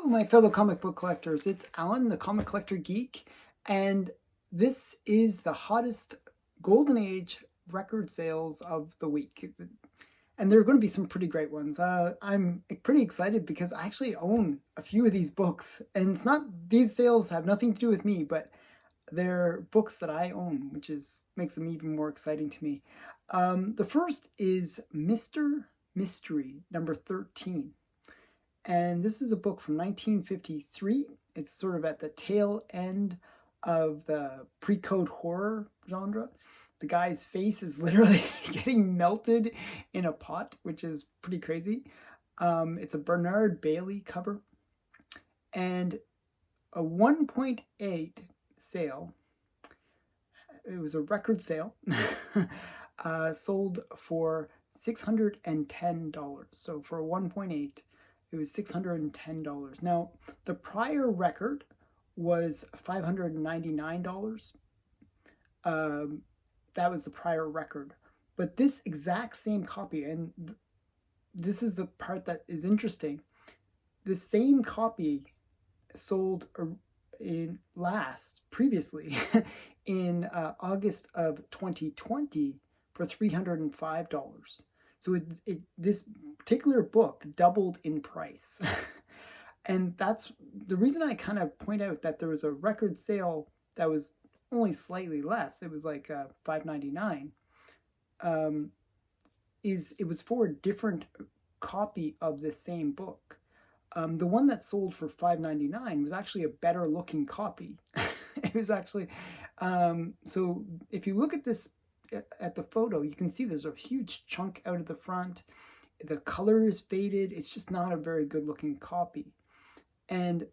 my fellow comic book collectors. It's Alan, the Comic Collector Geek, and this is the hottest Golden Age record sales of the week. And there are going to be some pretty great ones. I'm pretty excited because I actually own a few of these books, and these sales have nothing to do with me, but they're books that I own, which makes them even more exciting to me. The first is Mr. Mystery, number 13. And this is a book from 1953. It's sort of at the tail end of the Precode horror genre. The guy's face is literally getting melted in a pot, which is pretty crazy. It's a Bernard Bailey cover. And a 1.8 sale. It was a record sale. Sold for $610. So for a 1.8, it was $610. Now, the prior record was $599. That was the prior record. But this exact same copy, and this is the part that is interesting, the same copy sold previously in August of 2020 for $305. So this particular book doubled in price. And that's the reason I kind of point out that there was a record sale that was only slightly less. It was like $5.99. It was for a different copy of the same book. The one that sold for $5.99 was actually a better looking copy. It was actually, so if you look at this, at the photo, you can see there's a huge chunk out of the front. The color is faded. It's just not a very good looking copy. And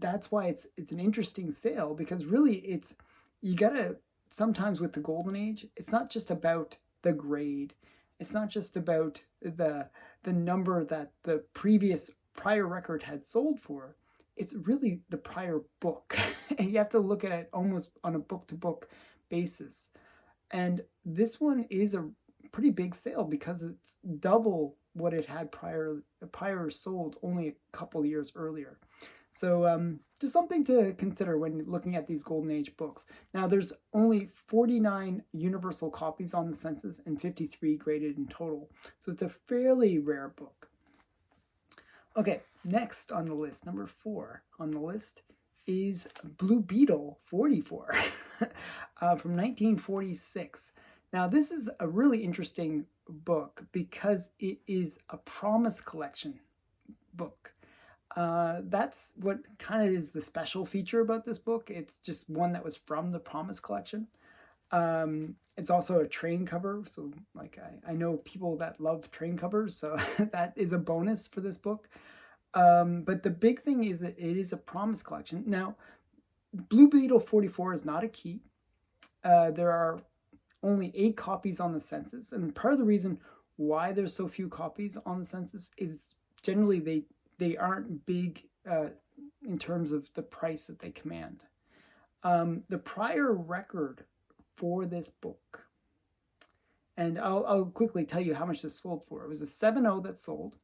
that's why it's an interesting sale, because really you gotta, sometimes with the Golden Age, it's not just about the grade. It's not just about the number that the prior record had sold for. It's really the prior book. And you have to look at it almost on a book-to-book basis. And this one is a pretty big sale because it's double what it had prior sold only a couple years earlier. So just something to consider when looking at these Golden Age books. Now, there's only 49 universal copies on the census and 53 graded in total. So it's a fairly rare book. Okay, next on the list, number 4 on the list, is Blue Beetle 44 from 1946. Now, this is a really interesting book because it is a Promise Collection book. That's what kind of is the special feature about this book. It's just one that was from the Promise Collection. It's also a train cover, so like I know people that love train covers, so that is a bonus for this book. But the big thing is that it is a Promise Collection. Now, Blue Beetle 44 is not a key. There are only 8 copies on the census, and part of the reason why there's so few copies on the census is generally they aren't big in terms of the price that they command. The prior record for this book, and I'll quickly tell you how much this sold for. It was a 7.0 that sold,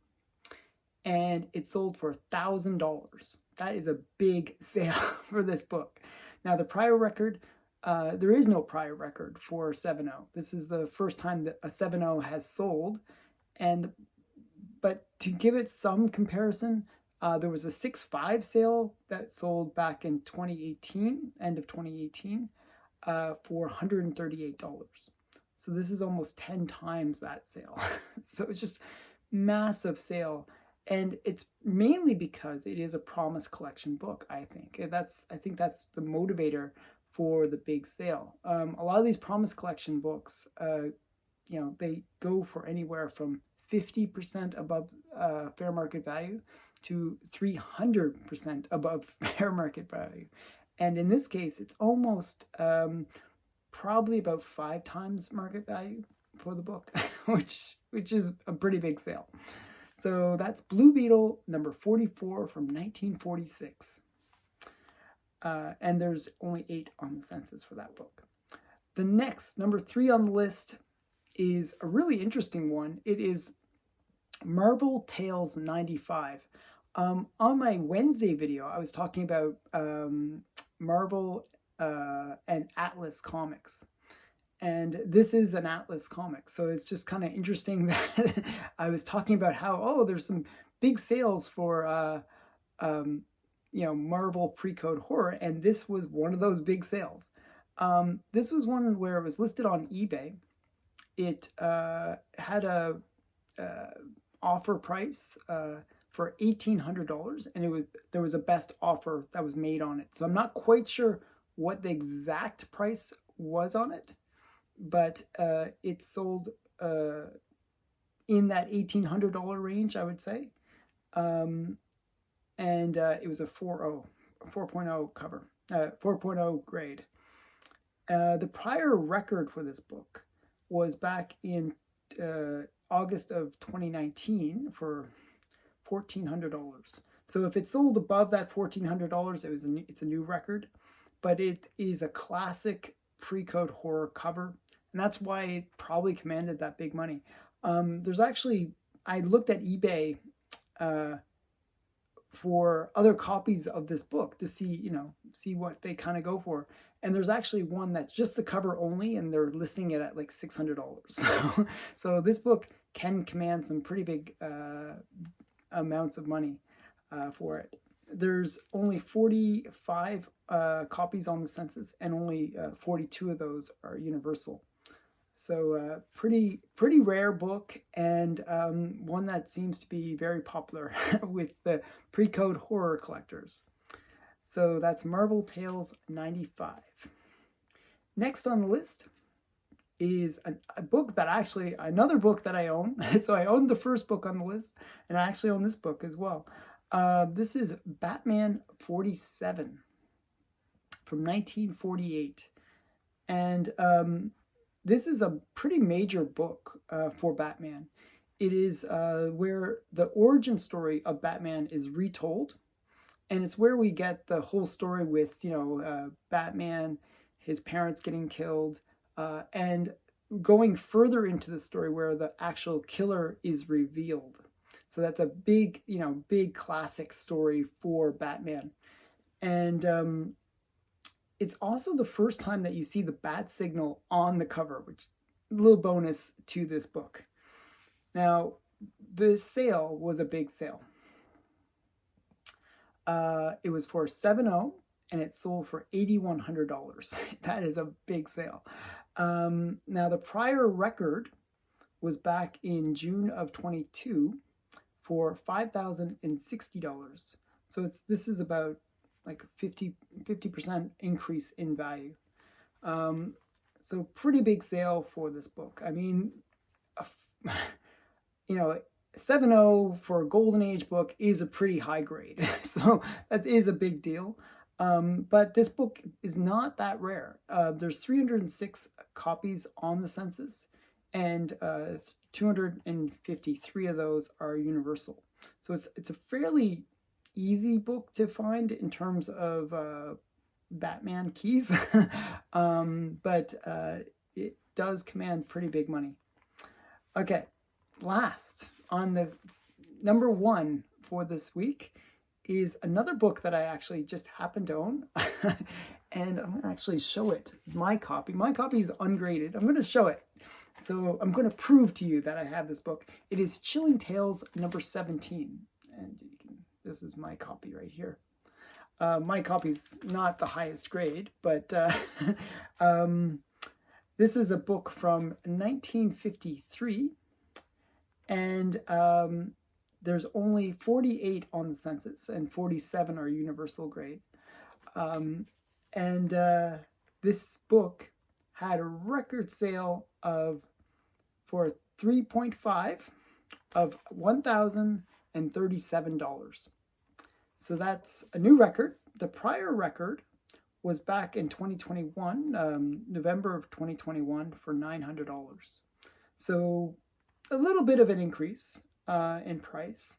and it sold for $1,000. That is a big sale for this book. Now, the prior record, there is no prior record for 7.0. This is the first time that a 7.0 has sold, but to give it some comparison, there was a 6.5 sale that sold back in 2018, end of 2018, for $138. So this is almost 10 times that sale. So it's just massive sale. And it's mainly because it is a Promise Collection book, I think. I think that's the motivator for the big sale. A lot of these Promise Collection books, they go for anywhere from 50% above fair market value to 300% above fair market value. And in this case, it's almost probably about 5 times market value for the book, which is a pretty big sale. So that's Blue Beetle number 44 from 1946. And there's only 8 on the census for that book. The next, number 3 on the list, is a really interesting one. It is Marvel Tales 95. On my Wednesday video, I was talking about Marvel and Atlas comics. And this is an Atlas comic. So it's just kind of interesting that I was talking about how, oh, there's some big sales for, Marvel Precode horror. And this was one of those big sales. This was one where it was listed on eBay. It had a offer price for $1,800, and there was a best offer that was made on it. So I'm not quite sure what the exact price was on it, but it sold in that $1,800 range, I would say. And it was a 4.0 cover, 4.0 grade. The prior record for this book was back in August of 2019 for $1,400. So if it sold above that $1,400, it's a new record, but it is a classic Precode horror cover, and that's why it probably commanded that big money. There's actually, I looked at eBay for other copies of this book to see what they kind of go for. And there's actually one that's just the cover only, and they're listing it at like $600. So this book can command some pretty big amounts of money for it. There's only 45 copies on the census, and only 42 of those are universal. So pretty rare book, and one that seems to be very popular with the Precode horror collectors. So that's Marvel Tales 95. Next on the list is a book that another book that I own. So I owned the first book on the list, and I actually own this book as well. This is Batman 47 from 1948. And this is a pretty major book for Batman. It is where the origin story of Batman is retold. And it's where we get the whole story with, Batman, his parents getting killed, and going further into the story where the actual killer is revealed. So that's a big classic story for Batman. And it's also the first time that you see the bat signal on the cover, which is a little bonus to this book. Now, the sale was a big sale. It was for $7.0, and it sold for $8,100. That is a big sale. Now, the prior record was back in June of 22 for $5,060. So this is about like 50% increase in value. So pretty big sale for this book. I mean, 7.0 for a Golden Age book is a pretty high grade. So that is a big deal. But this book is not that rare. There's 306 copies on the census, and 253 of those are universal. So it's a fairly easy book to find in terms of Batman keys, but it does command pretty big money. Okay, last on the number one for this week is another book that I actually just happen to own. And I'm going to actually show it, my copy. My copy is ungraded. I'm going to show it. So I'm going to prove to you that I have this book. It is Chilling Tales number 17. And this is my copy right here. My copy's not the highest grade, but this is a book from 1953. And there's only 48 on the census, and 47 are universal grade. And this book had a record sale for 3.5 of $1,037. So that's a new record. The prior record was back in 2021, November of 2021, for $900. So a little bit of an increase in price,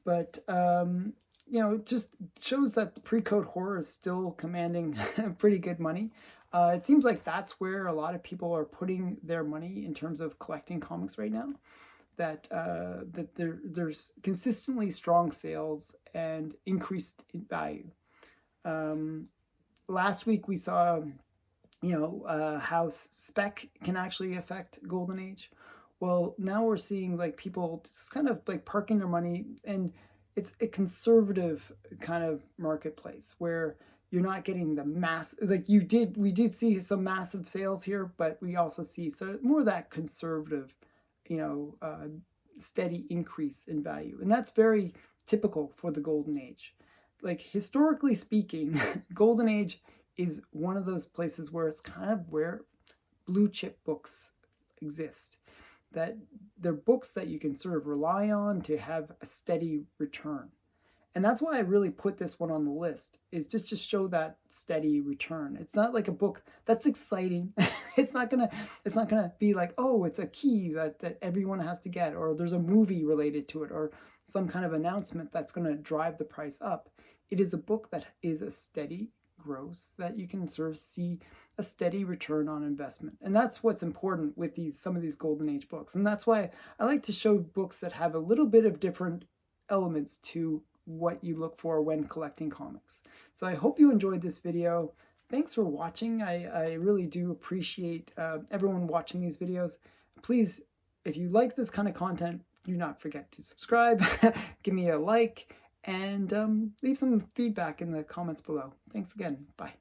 but it just shows that the Precode horror is still commanding pretty good money. It seems like that's where a lot of people are putting their money in terms of collecting comics right now. that there's consistently strong sales and increased in value. Last week we saw, how spec can actually affect golden age. Well, now we're seeing like people just kind of like parking their money, and it's a conservative kind of marketplace where you're not getting the mass, like we did see some massive sales here, but we also see so more of that conservative, steady increase in value. And that's very typical for the golden age. Like historically speaking, golden age is one of those places where it's kind of where blue chip books exist. That they're books that you can sort of rely on to have a steady return. And that's why I really put this one on the list, is just to show that steady return. It's not like a book that's exciting. it's not gonna be like, oh, it's a key that everyone has to get, or there's a movie related to it, or some kind of announcement that's gonna drive the price up. It is a book that is a steady growth that you can sort of see a steady return on investment. And that's what's important with some of these golden age books. And that's why I like to show books that have a little bit of different elements to what you look for when collecting comics. So I hope you enjoyed this video. Thanks for watching. I really do appreciate everyone watching these videos. Please, if you like this kind of content, do not forget to subscribe, give me a like, and leave some feedback in the comments below. Thanks again. Bye.